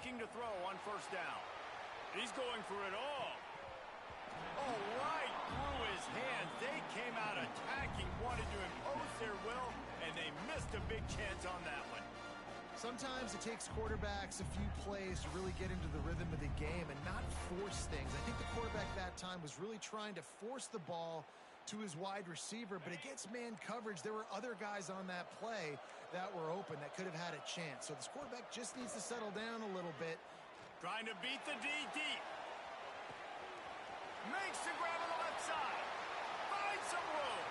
Looking to throw on first down. He's going for it all. Oh, right through his hands. They came out attacking, wanted to impose their will, and they missed a big chance on that one. Sometimes it takes quarterbacks a few plays to really get into the rhythm of the game and not force things. I think the quarterback that time was really trying to force the ball to his wide receiver, but against man coverage, there were other guys on that play that were open that could have had a chance. So this quarterback just needs to settle down a little bit. Trying to beat the D deep. Makes the grab on the left side. Finds some room.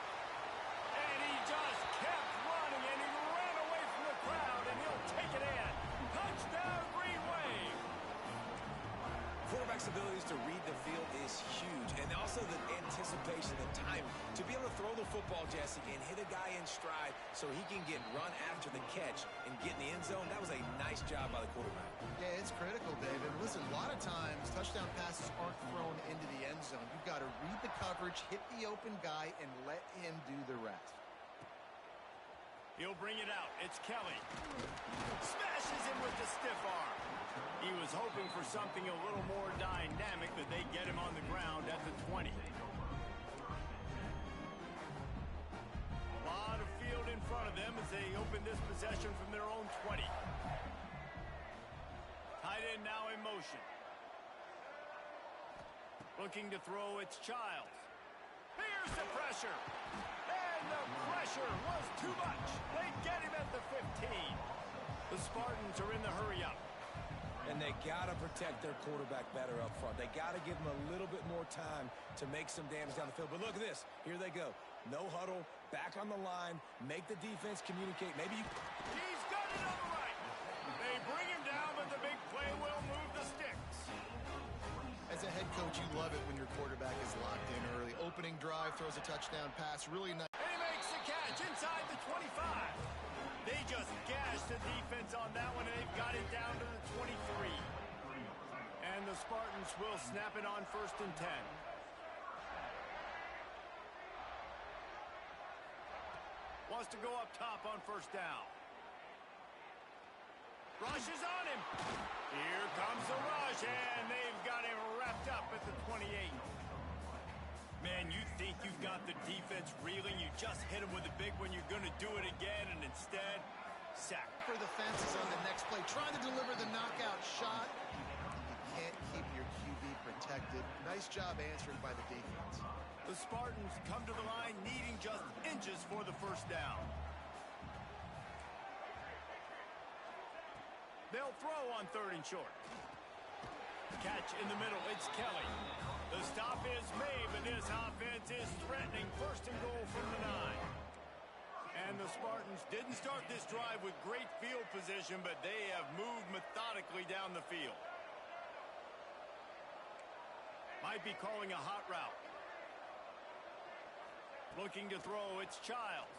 And he just kept running, and he ran away from the crowd, and he'll take it in. Touchdown, Green Wave. Quarterback's abilities to read the field is huge, and also the anticipation, the time to be able to throw the football, Jesse, and hit a guy in stride so he can get run after the catch and get in the end zone. That was a nice job by the quarterback. Yeah, it's critical, David. Listen, a lot of times touchdown passes aren't thrown into the end zone. You've got to read the coverage, hit the open guy, and let him do the rest. He'll bring it out. It's Kelly. Smashes him with the stiff arm. He was hoping for something a little more dynamic, but they get him on the ground at the 20. A lot of field in front of them as they open this possession from their own 20. Tight end now in motion. Looking to throw, it's Childs. Here's the pressure. And the pressure was too much. They get him at the 15. The Spartans are in the hurry-up. And they got to protect their quarterback better up front. They got to give him a little bit more time to make some damage down the field. But look at this. Here they go. No huddle, back on the line, make the defense communicate. Maybe you... He's got it on the right. They bring him down, but the big play will move the sticks. As a head coach, you love it when your quarterback is locked in early. Opening drive, throws a touchdown pass. Really nice. And he makes the catch inside the 25. They just gashed the defense on that one, and they've got it down to the 23. And the Spartans will snap it on 1st and 10. Wants to go up top on first down. Rush is on him. Here comes the rush, and they've got him wrapped up at the 28. Man, you think you've got the defense reeling. You just hit him with a big one. You're going to do it again, and instead, sack. For the fences on the next play, trying to deliver the knockout shot. You can't keep your QB protected. Nice job answering by the defense. The Spartans come to the line needing just inches for the first down. They'll throw on 3rd and short. Catch in the middle. It's Kelly. The stop is made, but this offense is threatening 1st and goal from the 9. And the Spartans didn't start this drive with great field position, but they have moved methodically down the field. Might be calling a hot route. Looking to throw, it's Childs.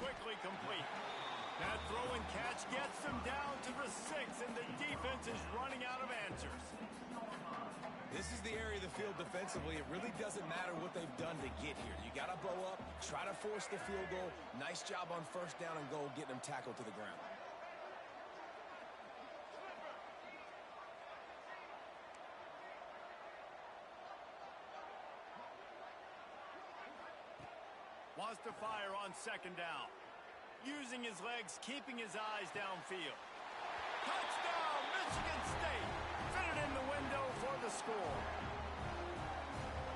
Quickly complete. That throw and catch gets them down to the 6, and the defense is running out of answers. This is the area of the field defensively. It really doesn't matter what they've done to get here. You got to bow up, try to force the field goal. Nice job on 1st down and goal, getting them tackled to the ground. Wants to fire on 2nd down. Using his legs, keeping his eyes downfield. Touchdown, Michigan State! Fitted in the window for the score.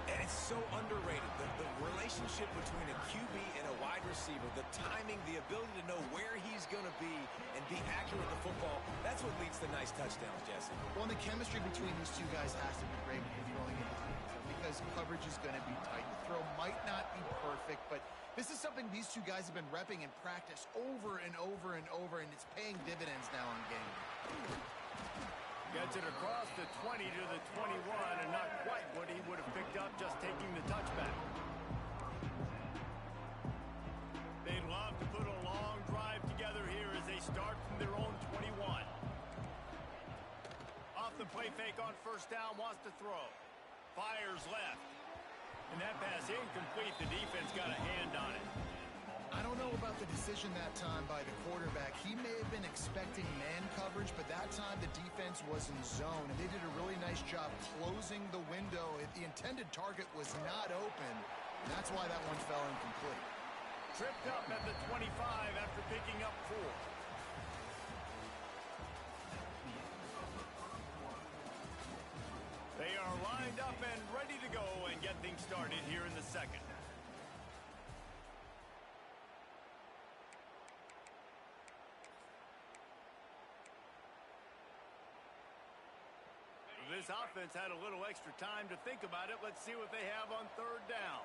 And it's so underrated. The relationship between a QB and a wide receiver, the timing, the ability to know where he's going to be and be accurate with the football, that's what leads to nice touchdowns, Jesse. Well, and the chemistry between these two guys has to be great when you're throwing in the field because coverage is going to be tight. The throw might not be perfect, but this is something these two guys have been repping in practice over and over and over, and it's paying dividends now in game. Gets it across the 20 to the 21, and not quite what he would have picked up just taking the touchback. They'd love to put a long drive together here as they start from their own 21. Off the play fake on 1st down, wants to throw. Fires left. And that pass incomplete. The defense got a hand on it. I don't know about the decision that time by the quarterback. He may have been expecting man coverage, but that time the defense was in zone, and they did a really nice job closing the window. The intended target was not open, and that's why that one fell incomplete. Tripped up at the 25 after picking up 4. They are lined up and ready to go and get things started here in the second. This offense had a little extra time to think about it. Let's see what they have on third down.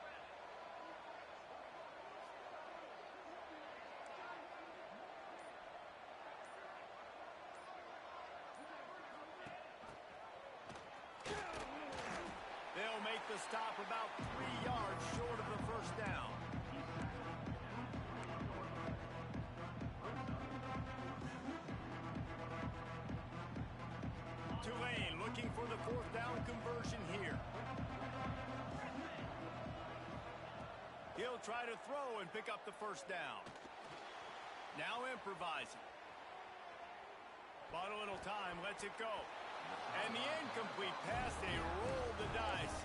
They'll make the stop about 3 yards short of the first down. Tulane looking for the 4th down conversion here. He'll try to throw and pick up the first down. Now improvising. Bought a little time, lets it go. And the incomplete pass, they roll the dice.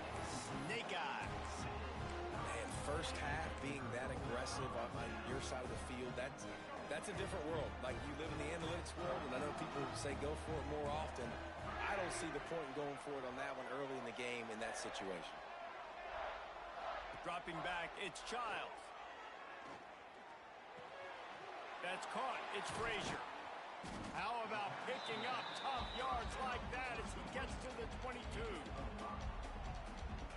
Snake eyes. Man, first half being that aggressive on your side of the field, that's a different world. Like, you live in the analytics world, and I know people say go for it more often. I don't see the point in going for it on that one early in the game in that situation. Dropping back, it's Childs. That's caught. It's Frazier. How about picking up tough yards like that as he gets to the 22?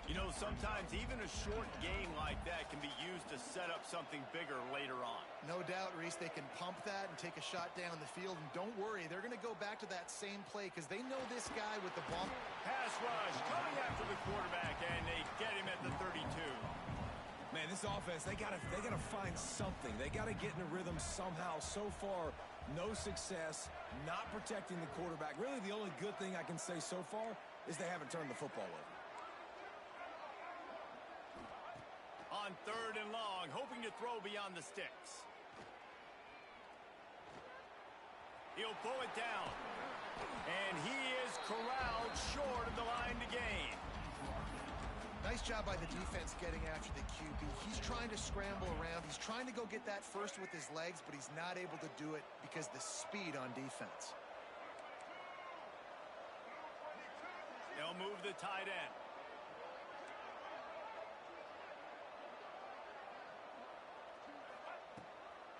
You know, sometimes even a short game like that can be used to set up something bigger later on. No doubt, Reese, they can pump that and take a shot down the field. And don't worry, they're going to go back to that same play because they know this guy with the ball. Pass rush coming after the quarterback, and they get him at the 32. Man, this offense, they gotta find something. They gotta get in a rhythm somehow. So far, no success, not protecting the quarterback. Really, the only good thing I can say so far is they haven't turned the football over. On 3rd and long, hoping to throw beyond the sticks. He'll pull it down. And he is corralled short of the line to gain. Nice job by the defense getting after the QB. He's trying to scramble around. He's trying to go get that first with his legs, but he's not able to do it because of the speed on defense. They'll move the tight end.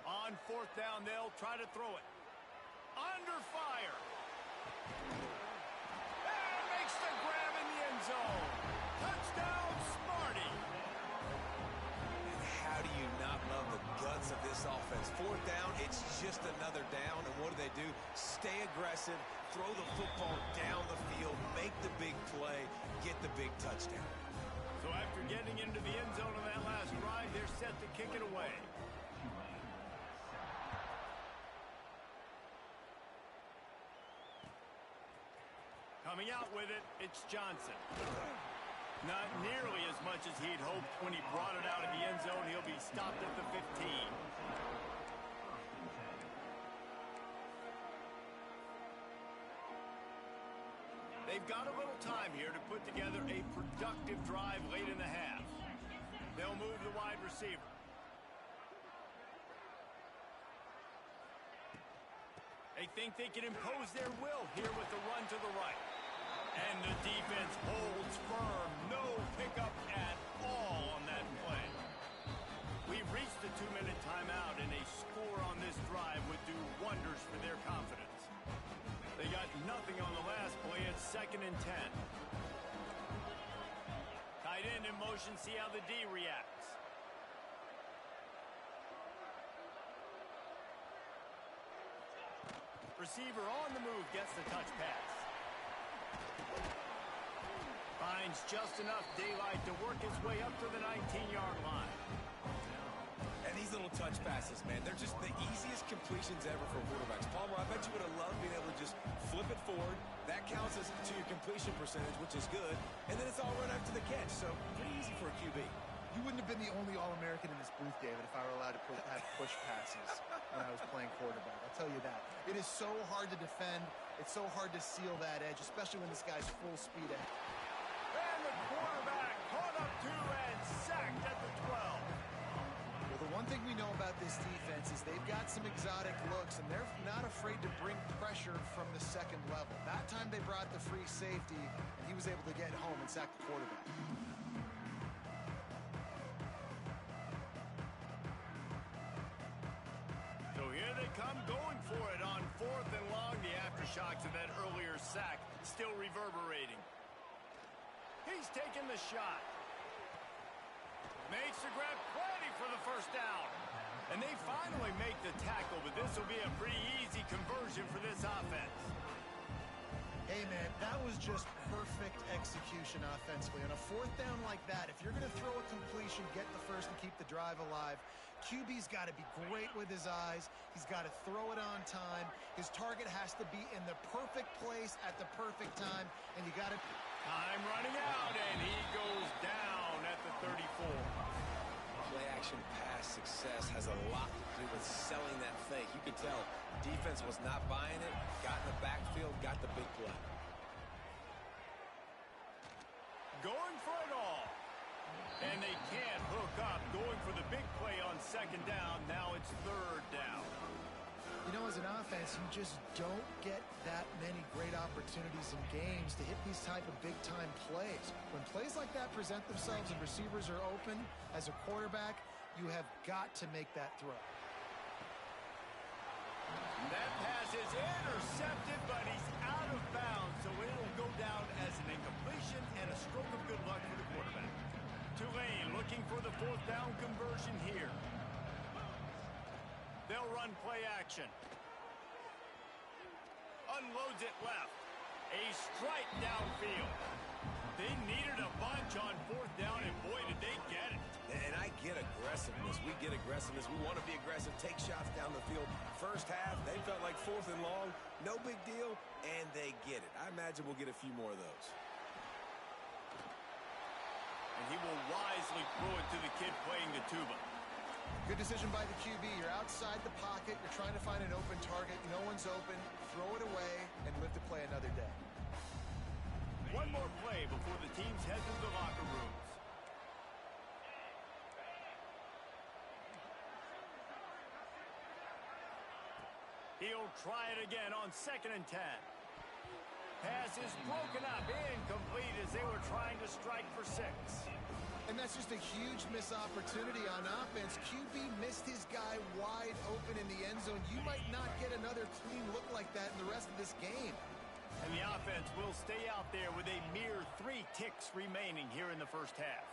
On 4th down, they'll try to throw it. Under fire. And makes the grab in the end zone. Touchdown, Smarty. And how do you not love the guts of this offense? 4th down, it's just another down. And what do? Stay aggressive, throw the football down the field, make the big play, get the big touchdown. So after getting into the end zone on that last drive, they're set to kick it away. Coming out with it, it's Johnson. Not nearly as much as he'd hoped when he brought it out of the end zone. He'll be stopped at the 15. They've got a little time here to put together a productive drive late in the half. They'll move the wide receiver. They think they can impose their will here with the run to the right. And the defense holds firm. No pickup at all on that play. We've reached the 2-minute timeout, and a score on this drive would do wonders for their confidence. They got nothing on the last play. It's 2nd and 10. Tight end in motion. See how the D reacts. Receiver on the move, gets the touch pass. Finds just enough daylight to work his way up to the 19-yard line. And these little touch passes, man, they're just the easiest completions ever for quarterbacks. Palmer, I bet you would have loved being able to just flip it forward. That counts to your completion percentage, which is good. And then it's all right after the catch, so pretty easy for a QB. You wouldn't have been the only All-American in this booth, David, if I were allowed to have push passes when I was playing quarterback. I'll tell you that. It is so hard to defend. It's so hard to seal that edge, especially when this guy's full speed ahead. And the quarterback caught up to and sacked at the 12. Well, the one thing we know about this defense is they've got some exotic looks, and they're not afraid to bring pressure from the second level. That time they brought the free safety, and he was able to get home and sack the quarterback. Come going for it on 4th and long. The aftershocks of that earlier sack still reverberating. He's taking the shot. Makes the grab, plenty for the first down. And they finally make the tackle, but this will be a pretty easy conversion for this offense. Hey, man, that was just perfect execution offensively. On a 4th down like that, if you're going to throw a completion, get the first and keep the drive alive, QB's got to be great with his eyes. He's got to throw it on time. His target has to be in the perfect place at the perfect time, and you got to... Time running out, and he goes down at the 34. Play-action pass success has a lot to do with selling that fake. You could tell defense was not buying it, got in the backfield, got the big play. Going for it all. And they can't hook up. Going for the big play on 2nd down. Now it's 3rd down. You know, as an offense, you just don't get that many great opportunities in games to hit these type of big-time plays. When plays like that present themselves and receivers are open, as a quarterback, you have got to make that throw. That pass is intercepted, but he's out of bounds, so it'll go down as an incompletion and a stroke of good luck for the quarterback. Tulane looking for the 4th down conversion here. They'll run play action. Unloads it left. A strike downfield. They needed a bunch on 4th down, and boy, did they get it. And I get aggressiveness. We get aggressiveness. We want to be aggressive, take shots down the field. First half, they felt like 4th and long. No big deal, and they get it. I imagine we'll get a few more of those. And he will wisely throw it to the kid playing the tuba. Good decision by the QB. You're outside the pocket. You're trying to find an open target. No one's open. Throw it away and live to play another day. One more play before the teams head to the locker rooms. He'll try it again on 2nd and 10. Pass is broken up, incomplete as they were trying to strike for 6. And that's just a huge missed opportunity on offense. QB missed his guy wide open in the end zone. You might not get another clean look like that in the rest of this game. And the offense will stay out there with a mere 3 ticks remaining here in the first half.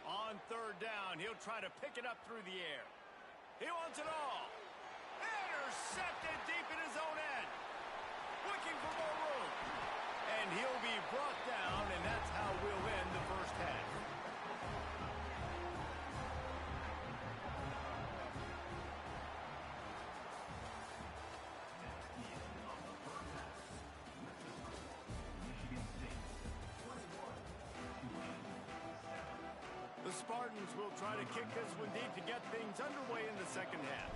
On 3rd down, he'll try to pick it up through the air. He wants it all. Intercepted deep in his own end. Looking for more room. And he'll be brought down, and that's how we'll end the first half. The Spartans will try to kick this one deep to get things underway in the second half.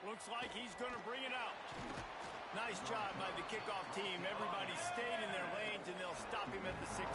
Looks like he's going to bring it out. Nice job by the kickoff team. Everybody stayed in their lanes, and they'll stop him at the 16.